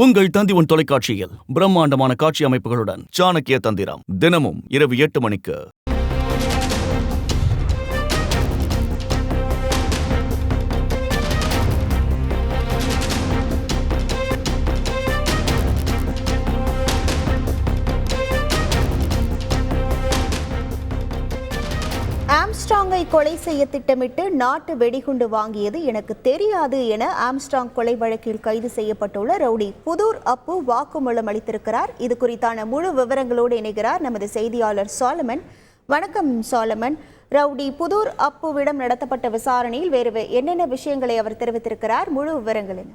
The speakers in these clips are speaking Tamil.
உங்கள் தந்தி தொலைக்காட்சியில் பிரம்மாண்டமான காட்சி அமைப்புகளுடன் சாணக்கிய தந்திரம் தினமும் இரவு 8 மணிக்கு. ஆம்ஸ்ட்ராங்கை கொலை செய்ய திட்டமிட்டு நாட்டு வெடிகுண்டு வாங்கியது எனக்கு தெரியாது என ஆம்ஸ்ட்ராங் கொலை வழக்கில் கைது செய்யப்பட்டுள்ள ரவுடி புதூர் அப்பு வாக்குமூலம் அளித்திருக்கிறார். இது குறித்தான முழு விவரங்களோடு இணைகிறார் நமது செய்தியாளர் சாலமன். வணக்கம் சாலமன். ரவுடி புதூர் அப்புவிடம் நடத்தப்பட்ட விசாரணையில் வேறு என்னென்ன விஷயங்களை அவர் தெரிவித்திருக்கிறார்? முழு விவரங்கள் என்ன?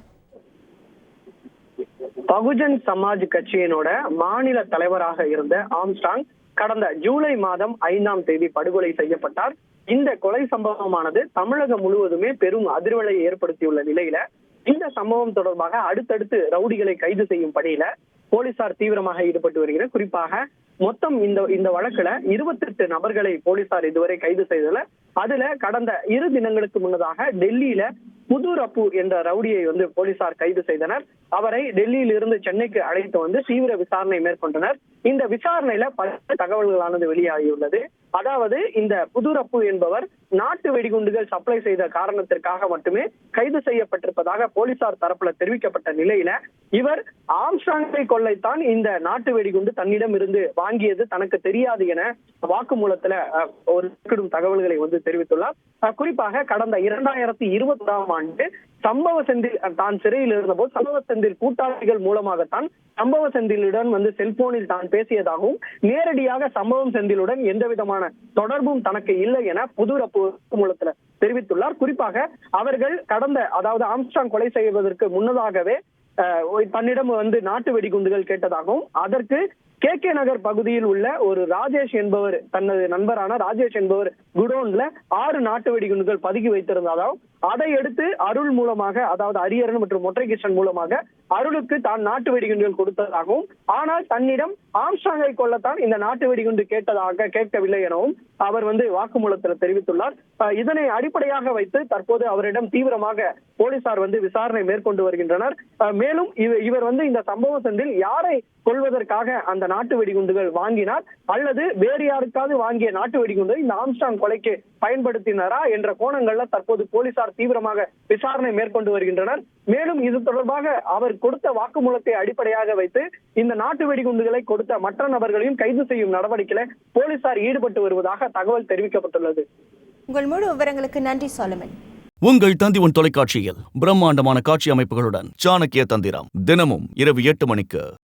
பகுஜன் சமாஜ் கட்சியினோட மாநில தலைவராக இருந்த ஆம்ஸ்ட்ராங் கடந்த ஜூலை மாதம் 5ஆம் தேதி படுகொலை செய்யப்பட்டார். இந்த கொலை சம்பவமானது தமிழகம் முழுவதுமே பெரும் அதிர்வலையை ஏற்படுத்தியுள்ள நிலையில இந்த சம்பவம் தொடர்பாக அடுத்தடுத்து ரவுடிகளை கைது செய்யும் பணியில போலீசார் தீவிரமாக ஈடுபட்டு வருகிறார். குறிப்பாக மொத்தம் இந்த வழக்குல 28 நபர்களை போலீசார் இதுவரை கைது செய்ததுல அதுல கடந்த 2 தினங்களுக்கு முன்னதாக டெல்லியில புதூர் அப்பு என்ற ரவுடியை போலீசார் கைது செய்தனர். அவரை டெல்லியில் இருந்து சென்னைக்கு அழைத்து தீவிர விசாரணை மேற்கொண்டனர். இந்த விசாரணையில பல தகவல்களானது வெளியாகியுள்ளது. அதாவது இந்த புதூர் அப்பு என்பவர் நாட்டு வெடிகுண்டுகள் சப்ளை செய்த காரணத்திற்காக மட்டுமே கைது செய்யப்பட்டிருப்பதாக போலீசார் தரப்புல தெரிவிக்கப்பட்ட நிலையில இவர் ஆம்ஸ்ட்ராங்கை கொள்ளைத்தான் இந்த நாட்டு வெடிகுண்டு தன்னிடம் இருந்து வாங்கியது தனக்கு தெரியாது என வாக்குமூலத்துல ஒரு தகவல்களை தெரிவித்துள்ளார். குறிப்பாக கடந்த 2021ஆம் ஆண்டு சம்பவ செந்தில் தான் சிறையில் இருந்தபோது சம்பவ செந்தில் கூட்டாளிகள் மூலமாகத்தான் சம்பவ செந்திலுடன் செல்போனில் தான் பேசியதாகவும் நேரடியாக சம்பவம் செந்திலுடன் எந்த விதமான தொடர்பும் தனக்கு இல்லை என புதூர் அப்பு வாக்குமூலத்துல தெரிவித்துள்ளார். குறிப்பாக அவர்கள் அதாவது ஆம்ஸ்ட்ராங் கொலை செய்வதற்கு முன்னதாகவே தன்னிடம் நாட்டு வெடிகுண்டுகள் கேட்டதாகவும் அதற்கு KK நகர் பகுதியில் உள்ள ஒரு ராஜேஷ் என்பவர் தனது நண்பரான ராஜேஷ் என்பவர் குடோன்ல 6 நாட்டு வெடிகுண்டுகள் பதுக்கி வைத்திருந்ததாகவும் அதை எடுத்து அருள் மூலமாக அதாவது அரியரன் மற்றும் மொட்டைகிருஷ்ணன் மூலமாக அருளுக்கு தான் நாட்டு வெடிகுண்டுகள் கொடுத்ததாகவும் ஆனால் தன்னிடம் ஆம்ஸ்ட்ராங்கை கொள்ளத்தான் இந்த நாட்டு வெடிகுண்டு கேட்கவில்லை எனவும் அவர் வாக்குமூலத்தில் தெரிவித்துள்ளார். இதனை அடிப்படையாக வைத்து தற்போது அவரிடம் தீவிரமாக போலீசார் விசாரணை மேற்கொண்டு வருகின்றனர். மேலும் இவர் இந்த சம்பவ செந்தில் யாரை கொள்வதற்காக அந்த நாட்டு வெடிகுண்டுகள் வாங்கினார் அல்லது வேறு யாருக்காவது வாங்கிய நாட்டு வெடிகுண்டு இந்த ஆம்ஸ்ட்ராங் கொலைக்கு பயன்படுத்தினாரா என்ற கோணங்கள்ல தற்போது போலீசார் தீவிரமாக விசாரணை மேற்கொண்டு வருகின்றனர். மேலும் இது தொடர்பாக அவர் கொடுத்த வாக்குமூலத்தை அடிப்படையாக வைத்து இந்த நாட்டு வெடிகுண்டுகளை கொடுத்த மற்ற நபர்களையும் கைது செய்யும் நடவடிக்கையில போலீசார் ஈடுபட்டு வருவதாக தகவல் தெரிவிக்கப்பட்டுள்ளது. உங்கள் முழு விவரங்களுக்கு நன்றி சாலமன். உங்கள் தந்தி தொலைக்காட்சியில் பிரம்மாண்டமான காட்சி அமைப்புகளுடன் சாணக்கிய தந்திரம் தினமும் இரவு 8 மணிக்கு.